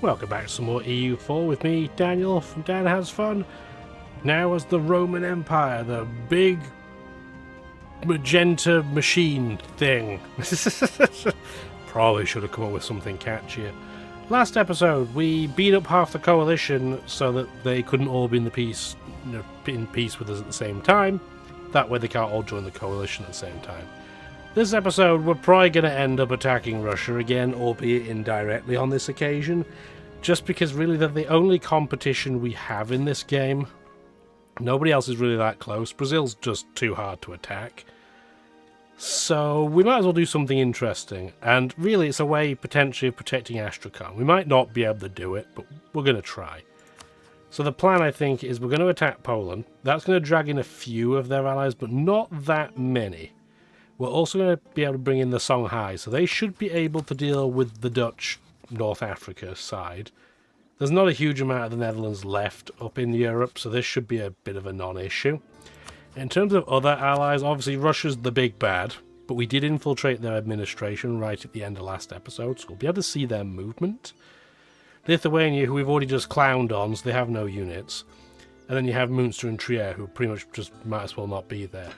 Welcome back to some more EU4 with me, Daniel from Dan Has Fun. Now as the Roman Empire, the big magenta machine thing. Probably should have come up with something catchier. Last episode, we beat up half the coalition so that they couldn't all be in peace with us at the same time. That way they can't all join the coalition at the same time. This episode, we're probably going to end up attacking Russia again, albeit indirectly on this occasion, just because really they're the only competition we have in this game. Nobody else is really that close. Brazil's just too hard to attack. So we might as well do something interesting, and really it's a way potentially of protecting Astrakhan. We might not be able to do it, but we're going to try. So the plan, I think, is we're going to attack Poland. That's going to drag in a few of their allies, but not that many. We're also going to be able to bring in the Songhai, so they should be able to deal with the Dutch North Africa side. There's not a huge amount of the Netherlands left up in Europe, so this should be a bit of a non-issue. In terms of other allies, obviously Russia's the big bad, but we did infiltrate their administration right at the end of last episode, so we'll be able to see their movement. Lithuania, who we've already just clowned on, so they have no units. And then you have Münster and Trier, who pretty much just might as well not be there.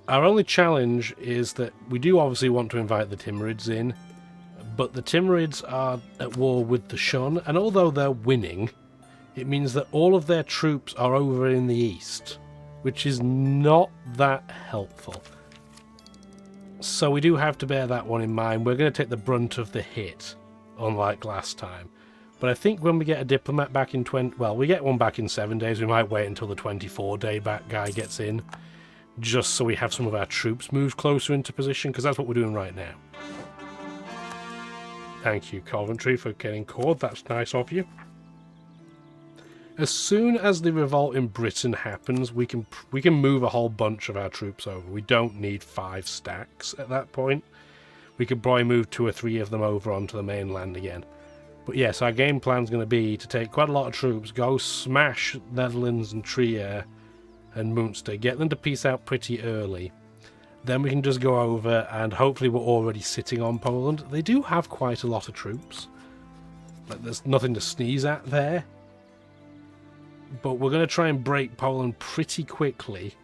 Our only challenge is that we do obviously want to invite the Timurids in, but the Timurids are at war with the Shun, and although they're winning, it means that all of their troops are over in the east, which is not that helpful. So we do have to bear that one in mind. We're going to take the brunt of the hit, unlike last time. But I think when we get a diplomat back in we get one back in 7 days. We might wait until the 24-day back guy gets in, just so we have some of our troops moved closer into position, because that's what we're doing right now. Thank you, Coventry, for getting caught. That's nice of you. As soon as the revolt in Britain happens, we can move a whole bunch of our troops over. We don't need 5 stacks at that point. We could probably move 2 or 3 of them over onto the mainland again. But yes, our game plan's going to be to take quite a lot of troops, go smash Netherlands and Trier and Münster, get them to peace out pretty early. Then we can just go over, and hopefully we're already sitting on Poland. They do have quite a lot of troops. Like, there's nothing to sneeze at there. But we're going to try and break Poland pretty quickly.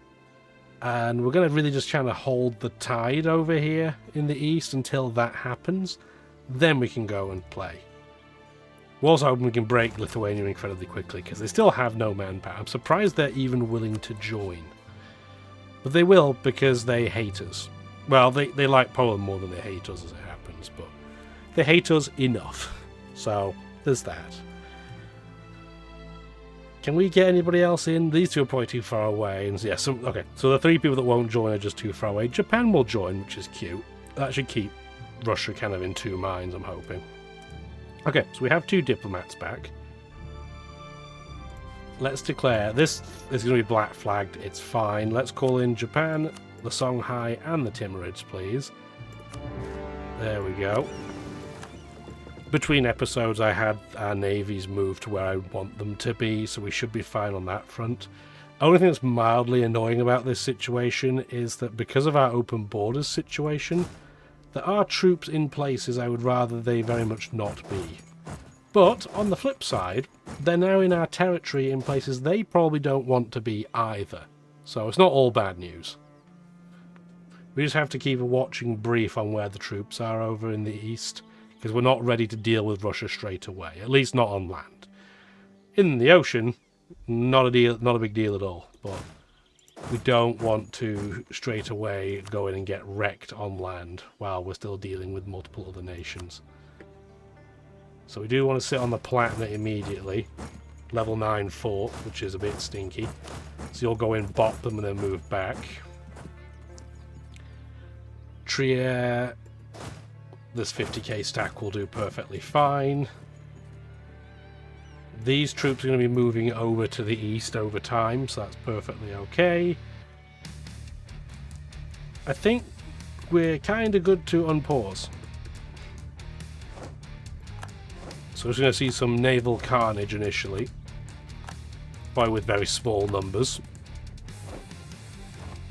And we're going to really just try to hold the tide over here in the east until that happens. Then we can go and play. We're also hoping we can break Lithuania incredibly quickly, because they still have no manpower. I'm surprised they're even willing to join. But they will, because they hate us. Well, they like Poland more than they hate us as it happens, but they hate us enough. So, there's that. Can we get anybody else in? These two are probably too far away. And yeah, okay, so the 3 people that won't join are just too far away. Japan will join, which is cute. That should keep Russia kind of in 2 minds, I'm hoping. Okay, so we have 2 diplomats back. Let's declare this is going to be black flagged. It's fine. Let's call in Japan, the Songhai, and the Timurids, please. There we go. Between episodes, I had our navies move to where I want them to be, so we should be fine on that front. Only thing that's mildly annoying about this situation is that because of our open borders situation, there are troops in places I would rather they very much not be. But, on the flip side, they're now in our territory in places they probably don't want to be either. So it's not all bad news. We just have to keep a watching brief on where the troops are over in the east, because we're not ready to deal with Russia straight away, at least not on land. In the ocean, not a big deal at all, but we don't want to straight away go in and get wrecked on land while we're still dealing with multiple other nations. So we do want to sit on the Palatinate immediately. Level 9 fort, which is a bit stinky. So you'll go in, bop them, and then move back. Trier, this 50k stack will do perfectly fine. These troops are going to be moving over to the east over time, so that's perfectly okay. I think we're kind of good to unpause. So we're going to see some naval carnage initially. Probably with very small numbers.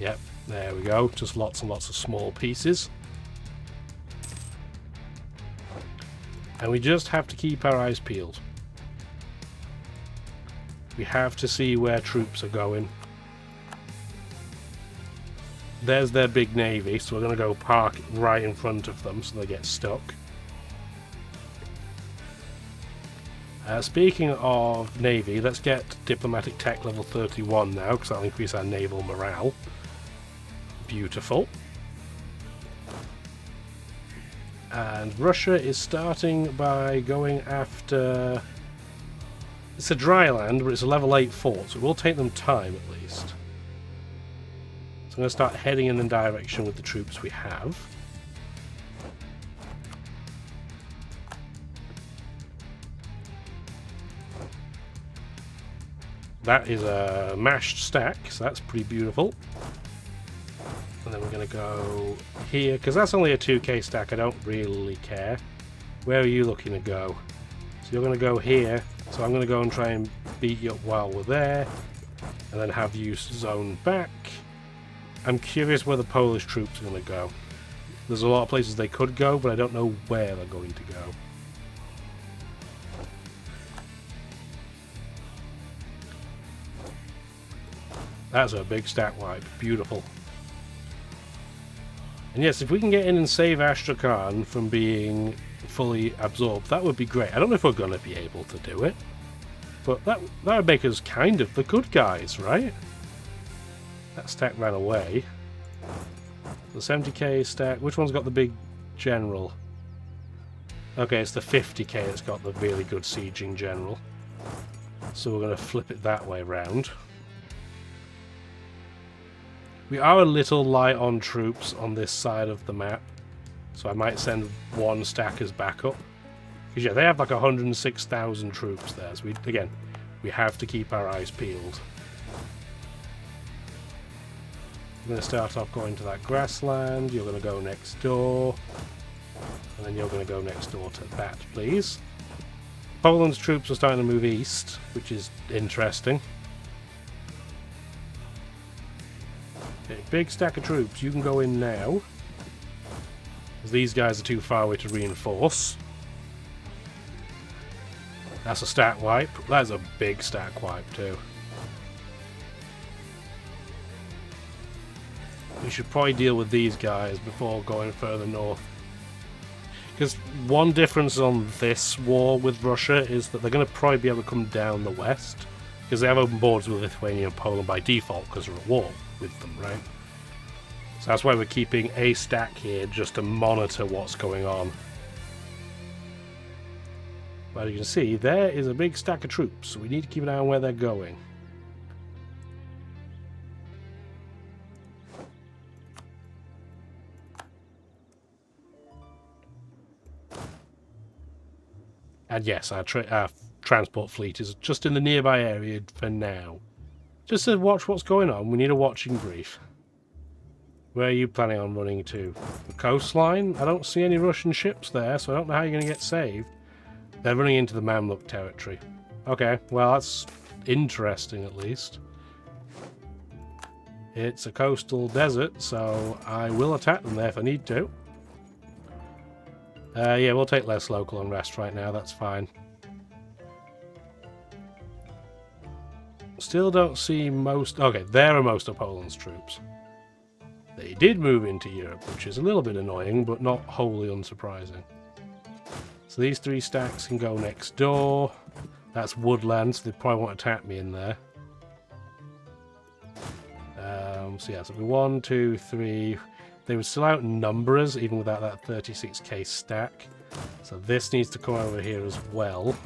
Yep, there we go. Just lots and lots of small pieces. And we just have to keep our eyes peeled. We have to see where troops are going. There's their big navy, so we're going to go park right in front of them so they get stuck. Speaking of navy, let's get diplomatic tech level 31 now, because that'll increase our naval morale. Beautiful. And Russia is starting by going after... It's a dry land, but it's a level 8 fort, so it will take them time at least. So I'm going to start heading in the direction with the troops we have. That is a mashed stack, so that's pretty beautiful. And then we're going to go here, because that's only a 2k stack, I don't really care. Where are you looking to go? So you're going to go here, so I'm going to go and try and beat you up while we're there, and then have you zone back. I'm curious where the Polish troops are going to go. There's a lot of places they could go, but I don't know where they're going to go. That's a big stack wipe. Beautiful. And yes, if we can get in and save Astrakhan from being fully absorbed, that would be great. I don't know if we're going to be able to do it, but that would make us kind of the good guys, right? That stack ran away. The 70k stack, which one's got the big general? Okay, it's the 50k that's got the really good sieging general. So we're going to flip it that way round. We are a little light on troops on this side of the map, so I might send one stack as backup. Because yeah, they have like 106,000 troops there, so we have to keep our eyes peeled. I'm going to start off going to that grassland, you're going to go next door, and then you're going to go next door to that, please. Poland's troops are starting to move east, which is interesting. Okay, big stack of troops, you can go in now. Because these guys are too far away to reinforce. That's a stack wipe. That's a big stack wipe too. We should probably deal with these guys before going further north. Because one difference on this war with Russia is that they're going to probably be able to come down the west. Because they have open borders with Lithuania and Poland by default because they're at war with them, right? So that's why we're keeping a stack here just to monitor what's going on. But you can see, there is a big stack of troops, so we need to keep an eye on where they're going. And yes, our transport fleet is just in the nearby area for now. Just to watch what's going on, we need a watching brief. Where are you planning on running to? The coastline? I don't see any Russian ships there, so I don't know how you're going to get saved. They're running into the Mamluk territory. Okay, well that's interesting at least. It's a coastal desert, so I will attack them there if I need to. Yeah, we'll take less local unrest right now, that's fine. Still don't see most... Okay, there are most of Poland's troops. They did move into Europe, which is a little bit annoying, but not wholly unsurprising. So these three stacks can go next door. That's woodland, so they probably won't attack me in there. So yeah, so it'll be 1, 2, 3... They would still outnumber us, even without that 36k stack. So this needs to come over here as well.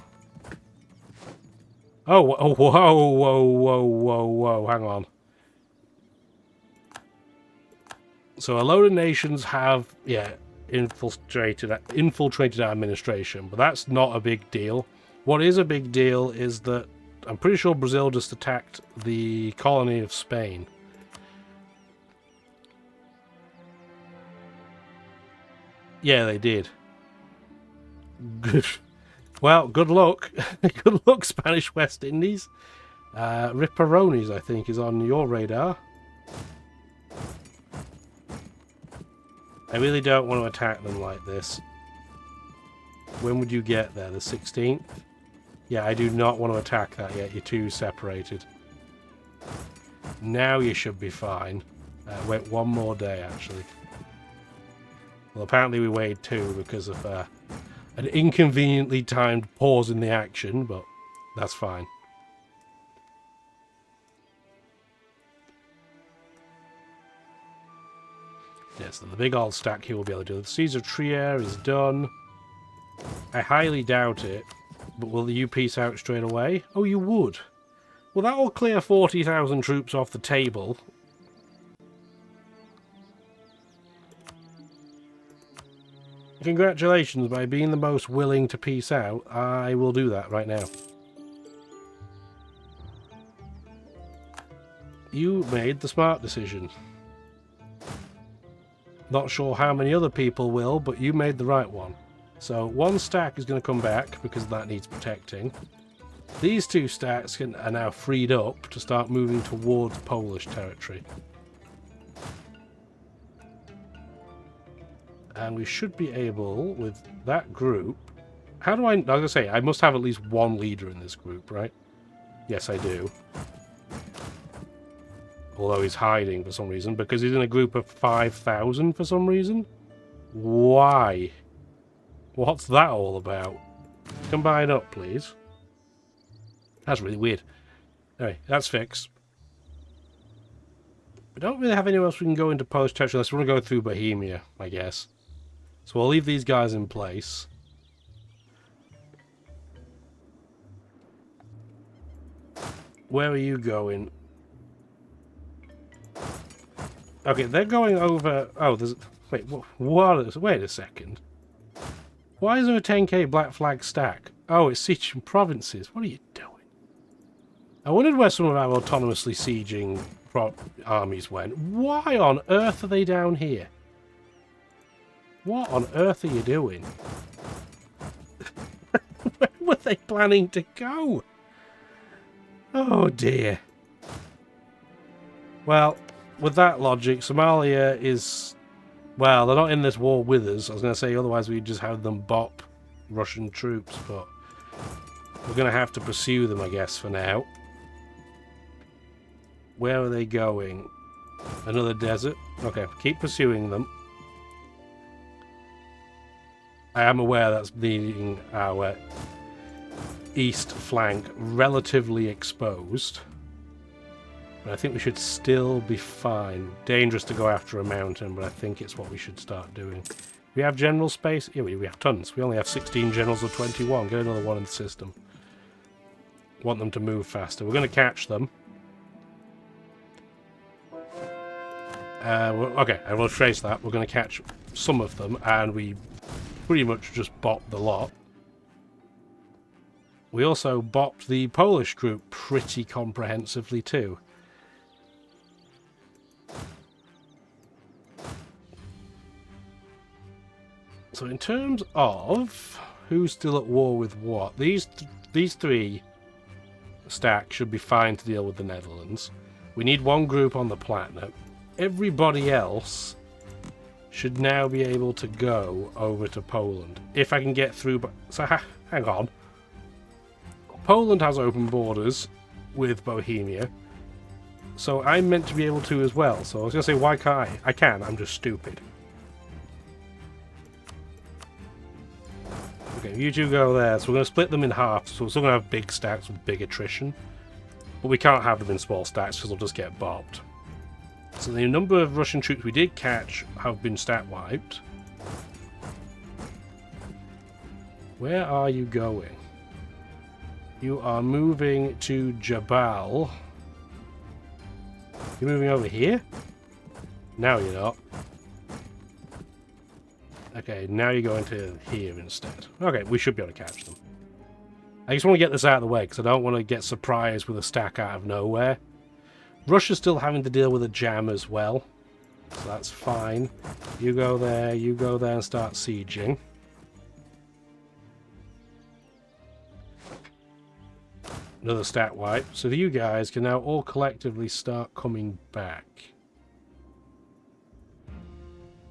Oh, whoa, whoa, whoa, whoa, whoa, hang on. So a load of nations have, yeah, infiltrated our administration, but that's not a big deal. What is a big deal is that I'm pretty sure Brazil just attacked the colony of Spain. Yeah, they did. Good. Well, good luck. Good luck, Spanish West Indies. Ripperonis, I think, is on your radar. I really don't want to attack them like this. When would you get there? The 16th? Yeah, I do not want to attack that yet. You're too separated. Now you should be fine. Wait one more day, actually. Well, apparently we waited 2 because of an inconveniently timed pause in the action, but that's fine. Yeah, so the big old stack here will be able to do it. The Caesar Trier is done. I highly doubt it, but will you peace out straight away? Oh, you would. Well, that will clear 40,000 troops off the table. Congratulations, by being the most willing to peace out, I will do that right now. You made the smart decision. Not sure how many other people will, but you made the right one. So 1 stack is going to come back because that needs protecting. These 2 stacks are now freed up to start moving towards Polish territory. And we should be able, with that group... How do I was going to say, I must have at least 1 leader in this group, right? Yes, I do. Although he's hiding for some reason, because he's in a group of 5,000 for some reason. Why? What's that all about? Combine up, please. That's really weird. Anyway, that's fixed. We don't really have anywhere else we can go into Polish territory unless we want to go through Bohemia, I guess. So we'll leave these guys in place. Where are you going? Okay, they're going over... Oh, there's... Wait, what? Wait a second. Why is there a 10k black flag stack? Oh, it's sieging provinces. What are you doing? I wondered where some of our autonomously sieging armies went. Why on earth are they down here? What on earth are you doing? Where were they planning to go? Oh dear. Well... With that logic, Somalia is... Well, they're not in this war with us. I was going to say, otherwise we'd just have them bop Russian troops, but... We're going to have to pursue them, I guess, for now. Where are they going? Another desert? Okay, keep pursuing them. I am aware that's leaving our east flank relatively exposed. But I think we should still be fine. Dangerous to go after a mountain, but I think it's what we should start doing. We have general space? Yeah, we have tons. We only have 16 generals of 21. Get another one in the system. Want them to move faster. We're going to catch them. Okay, I will trace that. We're going to catch some of them, and we pretty much just bop the lot. We also bopped the Polish group pretty comprehensively too. So in terms of who's still at war with what, these 3 stacks should be fine to deal with the Netherlands. We need 1 group on the Platinum. Everybody else should now be able to go over to Poland. If I can get through... So hang on. Poland has open borders with Bohemia. So I'm meant to be able to as well. So I was going to say, why can't I? I can, I'm just stupid. Okay, you 2 go there. So we're going to split them in half. So we're still going to have big stacks with big attrition. But we can't have them in small stacks because they'll just get bopped. So the number of Russian troops we did catch have been stat wiped. Where are you going? You are moving to Jabal. You're moving over here? Now you're not. Okay, now you're going to here instead. Okay, we should be able to catch them. I just want to get this out of the way because I don't want to get surprised with a stack out of nowhere. Russia's still having to deal with a jam as well. So that's fine. You go there and start sieging. Another stat wipe. So you guys can now all collectively start coming back.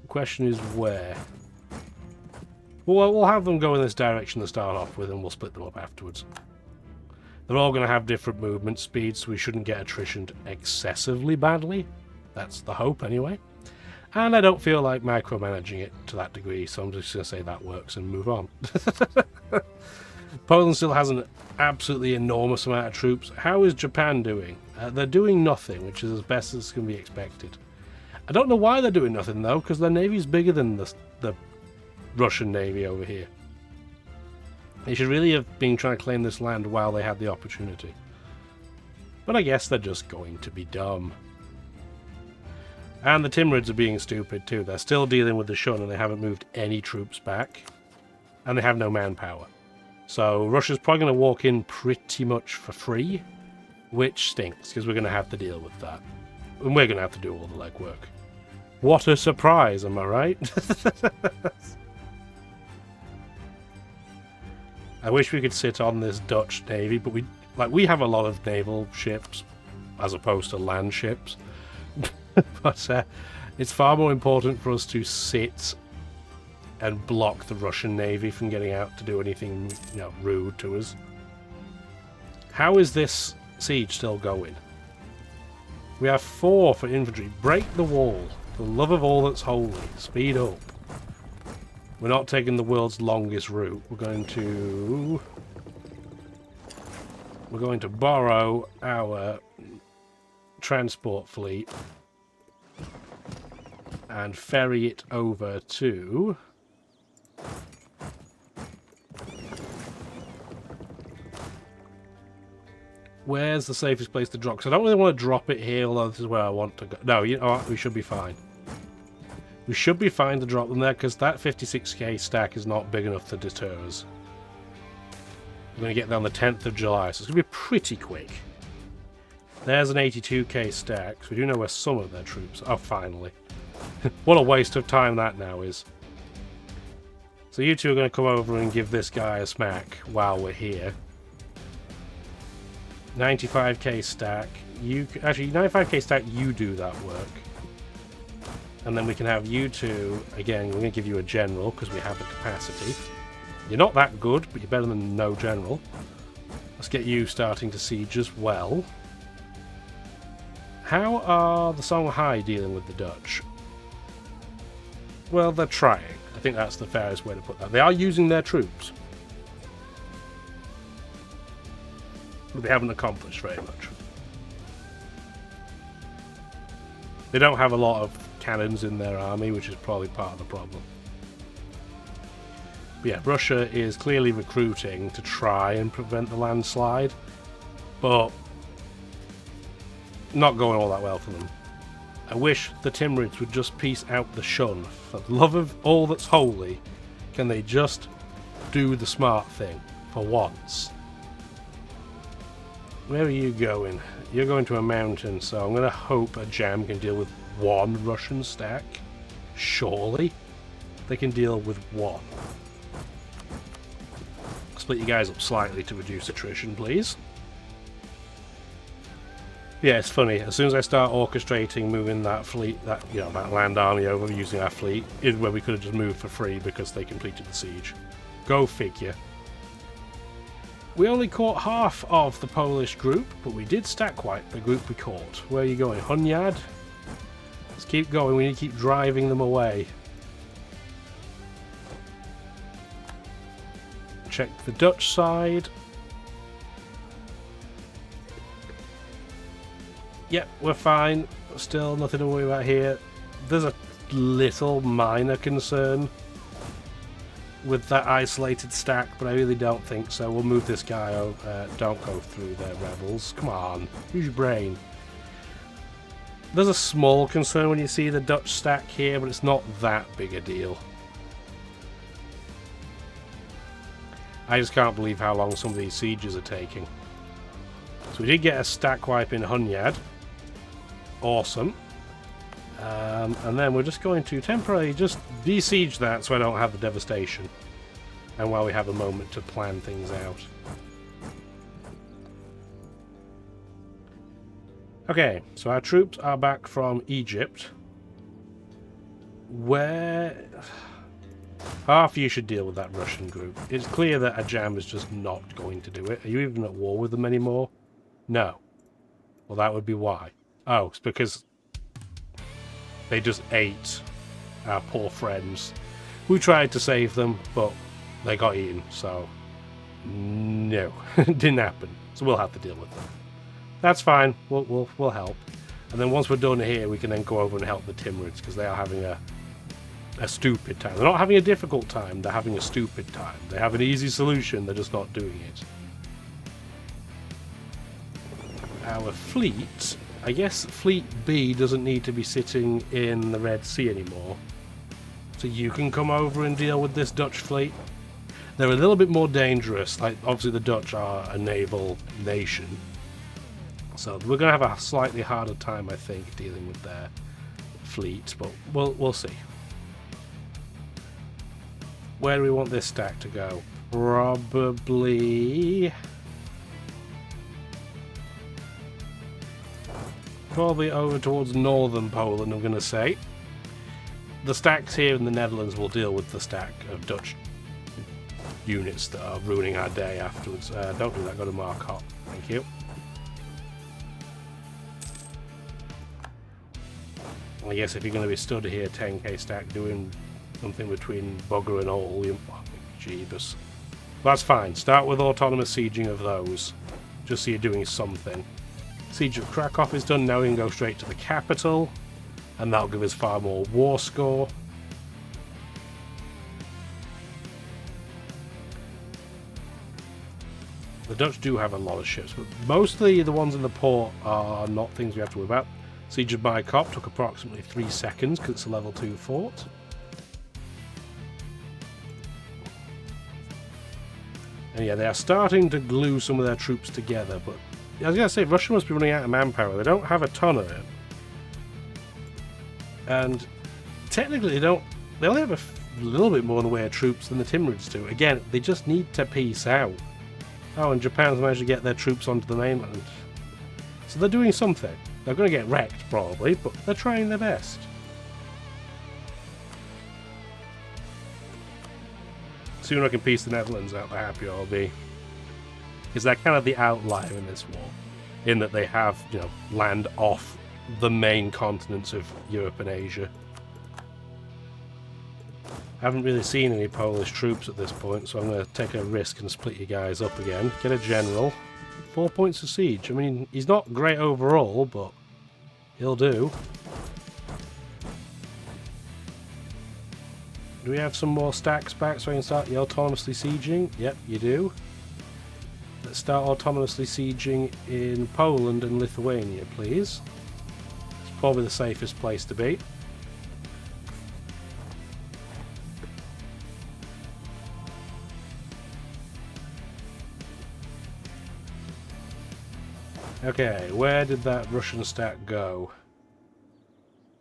The question is where? We'll have them go in this direction to start off with, and we'll split them up afterwards. They're all going to have different movement speeds, so we shouldn't get attritioned excessively badly. That's the hope, anyway. And I don't feel like micromanaging it to that degree, so I'm just going to say that works and move on. Poland still has an absolutely enormous amount of troops. How is Japan doing? They're doing nothing, which is as best as can be expected. I don't know why they're doing nothing, though, because their navy's bigger than the Russian navy over here. They should really have been trying to claim this land while they had the opportunity. But I guess they're just going to be dumb. And the Timurids are being stupid too. They're still dealing with the Shun and they haven't moved any troops back. And they have no manpower. So Russia's probably going to walk in pretty much for free. Which stinks, because we're going to have to deal with that. And we're going to have to do all the legwork. What a surprise, am I right? I wish we could sit on this Dutch navy, but we have a lot of naval ships as opposed to land ships. But it's far more important for us to sit and block the Russian navy from getting out to do anything, you know, rude to us. How is this siege still going? We have 4 for infantry. Break the wall. For the love of all that's holy. Speed up. We're not taking the world's longest route. We're going to borrow our transport fleet and ferry it over to where's the safest place to drop? Because I don't really want to drop it here, although this is where I want to go. No, you know what? We should be fine. We should be fine to drop them there, because that 56k stack is not big enough to deter us. We're going to get there on the 10th of July, so it's going to be pretty quick. There's an 82k stack, so we do know where some of their troops are. Oh, finally. What a waste of time that now is. So you two are going to come over and give this guy a smack while we're here. 95k stack. Actually, 95k stack, you do that work. And then we can have you two, again, we're going to give you a general, because we have the capacity. You're not that good, but you're better than no general. Let's get you starting to siege as well. How are the Songhai dealing with the Dutch? Well, they're trying. I think that's the fairest way to put that. They are using their troops. But they haven't accomplished very much. They don't have a lot of cannons in their army, which is probably part of the problem. But yeah, Russia is clearly recruiting to try and prevent the landslide, but not going all that well for them. I wish the Timurids would just peace out the Shun. For the love of all that's holy, can they just do the smart thing for once? Where are you going? You're going to a mountain, so I'm going to hope a jam can deal with 1 Russian stack. Surely they can deal with 1. Split you guys up slightly to reduce attrition, please. Yeah, it's funny. As soon as I start orchestrating moving that fleet, that land army over using our fleet, is where we could have just moved for free because they completed the siege. Go figure. We only caught half of the Polish group, but we did stack wipe the group we caught. Where are you going? Hunyad? Let's keep going. We need to keep driving them away. Check the Dutch side. Yep, we're fine. Still nothing to worry about here. There's a little minor concern with that isolated stack, but I really don't think so. We'll move this guy over. Don't go through their rebels. Come on, use your brain. There's a small concern when you see the Dutch stack here, but it's not that big a deal. I just can't believe how long some of these sieges are taking. So we did get a stack wipe in Hunyad. Awesome. And then we're just going to temporarily just besiege that so I don't have the devastation. And while we have a moment to plan things out. Okay, so our troops are back from Egypt. Where... Half of you should deal with that Russian group. It's clear that a jam is just not going to do it. Are you even at war with them anymore? No. Well, that would be why. Oh, it's because they just ate our poor friends. We tried to save them, but they got eaten, so no, it didn't happen. So we'll have to deal with them. That's fine. We'll help. And then once we're done here, we can then go over and help the Timurids, because they are having a stupid time. They're not having a difficult time, they're having a stupid time. They have an easy solution, they're just not doing it. Our fleet, I guess Fleet B doesn't need to be sitting in the Red Sea anymore. So you can come over and deal with this Dutch fleet. They're a little bit more dangerous. Like, obviously the Dutch are a naval nation. So we're going to have a slightly harder time, I think, dealing with their fleet. But we'll see. Where do we want this stack to go? Probably over towards northern Poland, I'm going to say. The stacks here in the Netherlands will deal with the stack of Dutch units that are ruining our day afterwards. Don't do that, go to Markov. Thank you. I guess if you're going to be stood here 10k stack doing something between bugger and all, you... Oh, jeebus. That's fine. Start with autonomous sieging of those. Just so you're doing something. Siege of Krakow is done. Now we can go straight to the capital. And that'll give us far more war score. The Dutch do have a lot of ships, but mostly the ones in the port are not things we have to worry about. Siege of Bykop took approximately 3 seconds because it's a level 2 fort. And yeah, they are starting to glue some of their troops together, but I was going to say, Russia must be running out of manpower. They don't have a ton of it. And technically they only have a little bit more in the way of troops than the Timurids do. Again, they just need to peace out. Oh, and Japan's managed to get their troops onto the mainland. So they're doing something. They're going to get wrecked, probably, but they're trying their best. Sooner I can piece the Netherlands out, the happier I'll be. Because they're kind of the outlier in this war. In that they have, you know, land off the main continents of Europe and Asia. I haven't really seen any Polish troops at this point, so I'm going to take a risk and split you guys up again. Get a general. 4 points of siege. I mean, he's not great overall, but he'll do. Do we have some more stacks back so I can start the autonomously sieging? Yep, you do. Let's start autonomously sieging in Poland and Lithuania, please. It's probably the safest place to be. Okay, where did that Russian stack go?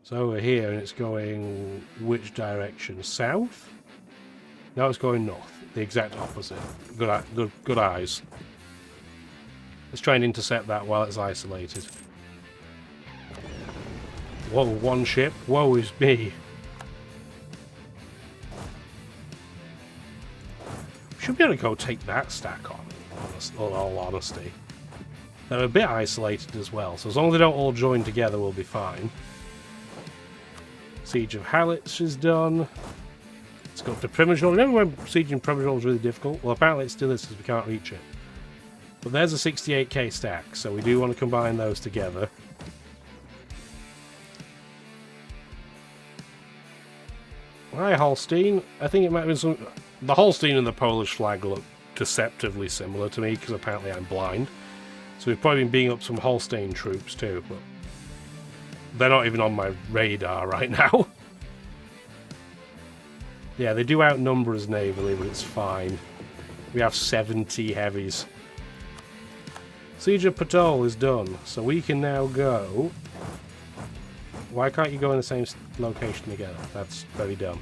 It's over here and it's going which direction? South? No, it's going north. The exact opposite. Good eyes. Let's try and intercept that while it's isolated. Whoa, one ship. Woe is me. Should be able to go take that stack on, in all honesty. They're a bit isolated as well, so as long as they don't all join together, we'll be fine. Siege of Halitz is done. Let's go up to Primajol. Remember when sieging Primajol was really difficult? Well, apparently it still is because we can't reach it. But there's a 68k stack, so we do want to combine those together. Hi, Holstein. I think it might have been some... The Holstein and the Polish flag look deceptively similar to me, because apparently I'm blind. So we've probably been beating up some Holstein troops too, but they're not even on my radar right now. Yeah, they do outnumber us navally, but it's fine. We have 70 heavies. Siege of Podol is done, so we can now go... Why can't you go in the same location again? That's very dumb.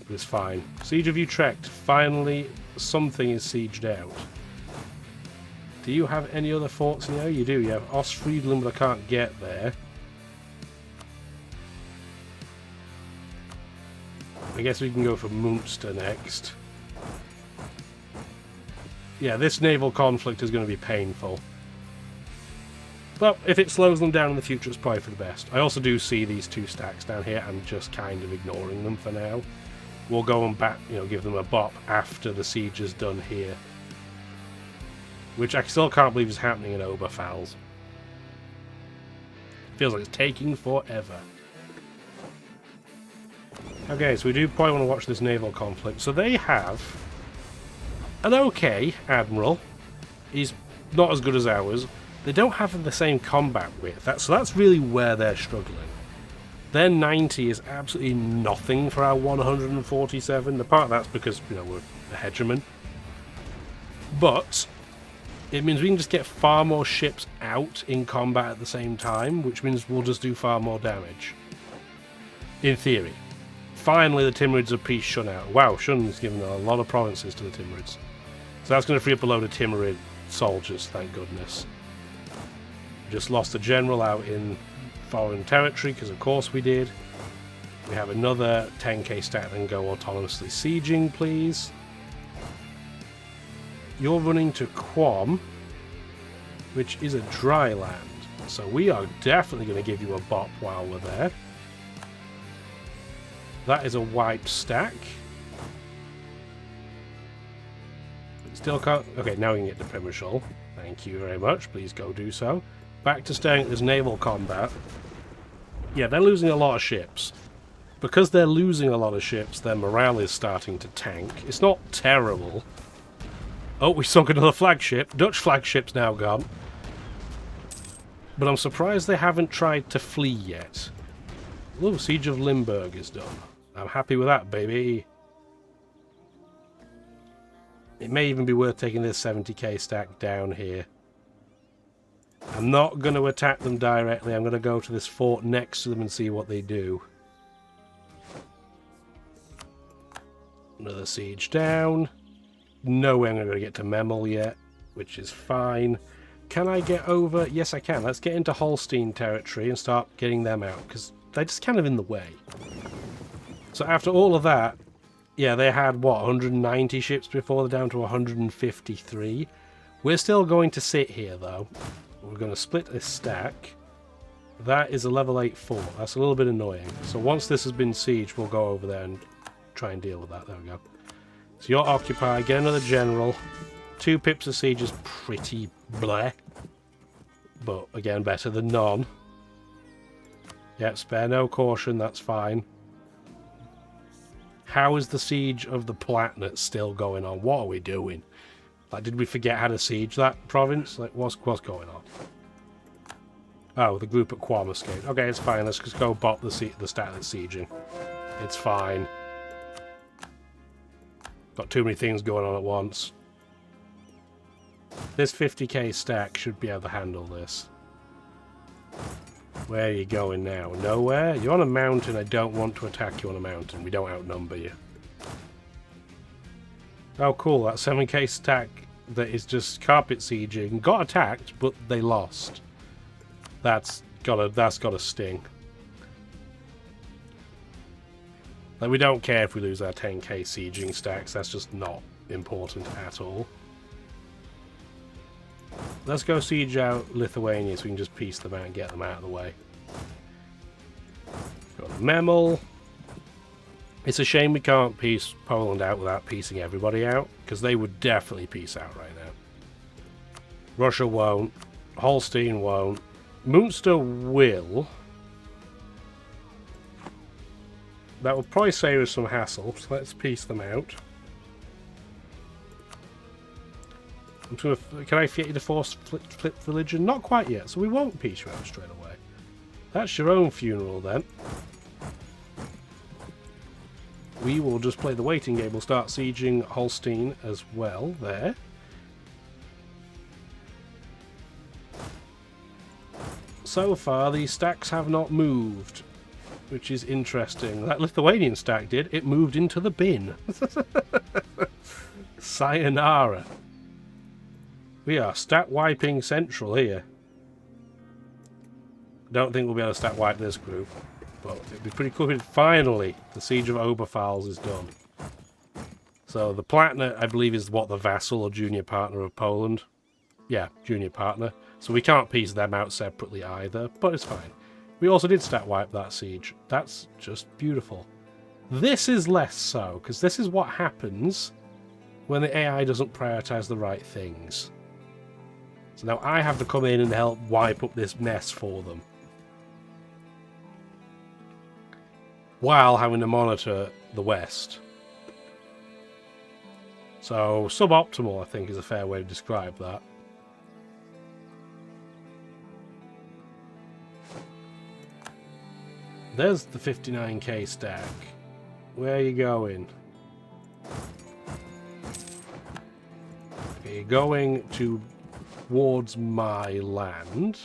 But it's fine. Siege of Utrecht. Finally, something is sieged out. Do you have any other forts in here? You do. You have Ostfriedland, but I can't get there. I guess we can go for Munster next. Yeah, this naval conflict is going to be painful. But if it slows them down in the future, it's probably for the best. I also do see these 2 stacks down here. I'm just kind of ignoring them for now. We'll go and back, give them a bop after the siege is done here. Which I still can't believe is happening in Oberpfalz. Feels like it's taking forever. Okay, so we do probably want to watch this naval conflict. So they have an okay admiral. He's not as good as ours. They don't have the same combat width. So that's really where they're struggling. Their 90 is absolutely nothing for our 147. The part of that's because, we're a hegemon. But it means we can just get far more ships out in combat at the same time, which means we'll just do far more damage. In theory. Finally, the Timurids of peace shun out. Wow, Shun's given a lot of provinces to the Timurids. So that's going to free up a load of Timurid soldiers, thank goodness. Just lost a general out in foreign territory, because of course we did. We have another 10k stat and go autonomously sieging, please. You're running to Quam, which is a dry land. So we are definitely going to give you a bop while we're there. That is a wiped stack. Still can't... Okay, now we can get to Primashol. Thank you very much. Please go do so. Back to staying at this naval combat. Yeah, they're losing a lot of ships. Because they're losing a lot of ships, their morale is starting to tank. It's not terrible. Oh, we sunk another flagship. Dutch flagship's now gone. But I'm surprised they haven't tried to flee yet. Oh, Siege of Limburg is done. I'm happy with that, baby. It may even be worth taking this 70k stack down here. I'm not going to attack them directly. I'm going to go to this fort next to them and see what they do. Another siege down. No way I'm going to get to Memel yet, which is fine. Can I get over? Yes, I can. Let's get into Holstein territory and start getting them out, because they're just kind of in the way. So after all of that, yeah, they had, what, 190 ships before, they're down to 153. We're still going to sit here, though. We're going to split this stack. That is a level 8 fort. That's a little bit annoying. So once this has been sieged, we'll go over there and try and deal with that. There we go. So you're occupied. Get another general. 2 pips of siege is pretty bleh. But, again, better than none. Yep, spare no caution. That's fine. How is the siege of the Palatinate still going on? What are we doing? Like, did we forget how to siege that province? Like, what's going on? Oh, the group at Quam escaped. Okay, it's fine. Let's just go bop the stat that's sieging. It's fine. Got too many things going on at once. This 50k stack should be able to handle this. Where are you going now? Nowhere? You're on a mountain. I don't want to attack you on a mountain. We don't outnumber you. Oh, cool. That 7k stack that is just carpet sieging got attacked, but they lost. That's gotta sting. Like, we don't care if we lose our 10k sieging stacks. That's just not important at all. Let's go siege out Lithuania so we can just piece them out and get them out of the way. Got Memel. It's a shame we can't piece Poland out without piecing everybody out, because they would definitely piece out right now. Russia won't. Holstein won't. Munster will. That will probably save us some hassle, so let's piece them out. Can I get you to force flip religion? Not quite yet, so we won't piece you out straight away. That's your own funeral then. We will just play the waiting game. We'll start sieging Holstein as well there. So far, these stacks have not moved, which is interesting. That Lithuanian stack did. It moved into the bin. Sayonara. We are stat wiping central here. Don't think we'll be able to stat wipe this group. But it'd be pretty cool if finally the Siege of Oberpfalz is done. So the Palatinate, I believe, is what, the vassal or junior partner of Poland? Yeah, junior partner. So we can't piece them out separately either, but it's fine. We also did stat wipe that siege. That's just beautiful. This is less so, because this is what happens when the AI doesn't prioritize the right things. So now I have to come in and help wipe up this mess for them, while having to monitor the West. So suboptimal, I think, is a fair way to describe that. There's the 59k stack. Where are you going? Okay, you're going towards my land.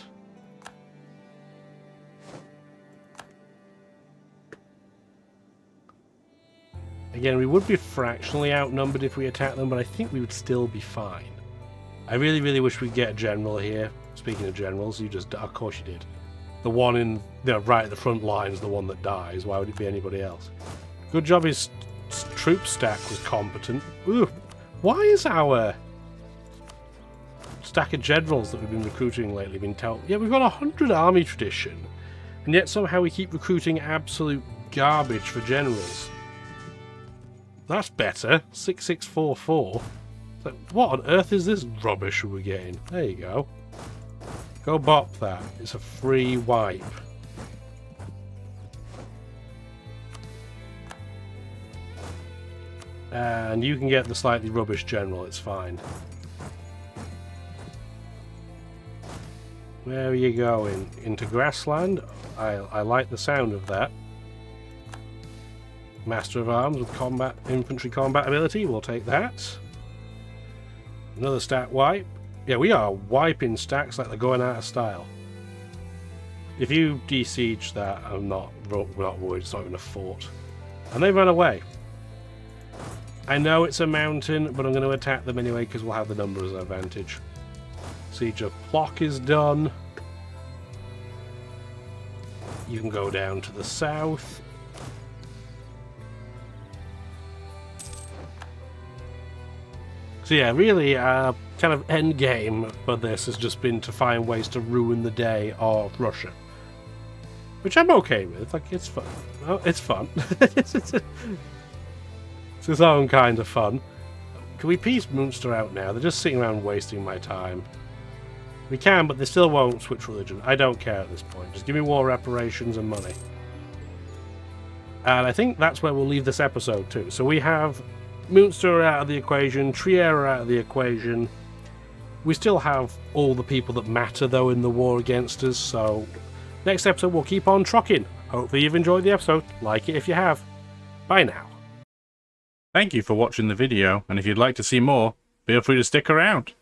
Again, we would be fractionally outnumbered if we attacked them, but I think we would still be fine. I really, really wish we'd get a general here. Speaking of generals, you just... Of course you did. The one in, you know, right at the front line is the one that dies. Why would it be anybody else? Good job his troop stack was competent. Ooh, why is our stack of generals that we've been recruiting lately been told? Yeah, we've got 100 army tradition, and yet somehow we keep recruiting absolute garbage for generals. That's better. 6644. Like, what on earth is this rubbish we're getting? There you go. Go bop that. It's a free wipe. And you can get the slightly rubbish general, it's fine. Where are you going? Into grassland? I like the sound of that. Master of Arms with combat, infantry combat ability, we'll take that. Another stat wipe. Yeah, we are wiping stacks like they're going out of style. If you de-siege that, we're not worried, it's not even a fort. And they run away. I know it's a mountain, but I'm going to attack them anyway because we'll have the numbers advantage. Siege of Plock is done. You can go down to the south. So yeah, really, kind of end game for this has just been to find ways to ruin the day of Russia, which I'm okay with. Like, it's fun. Oh, it's fun. It's its own kind of fun. Can we piece Munster out now? They're just sitting around wasting my time. We can, but they still won't switch religion. I don't care at this point. Just give me war reparations and money. And I think that's where we'll leave this episode too. So we have Munster out of the equation, Trier out of the equation. We still have all the people that matter, though, in the war against us, so next episode we'll keep on trucking. Hopefully you've enjoyed the episode. Like it if you have. Bye now. Thank you for watching the video, and if you'd like to see more, feel free to stick around.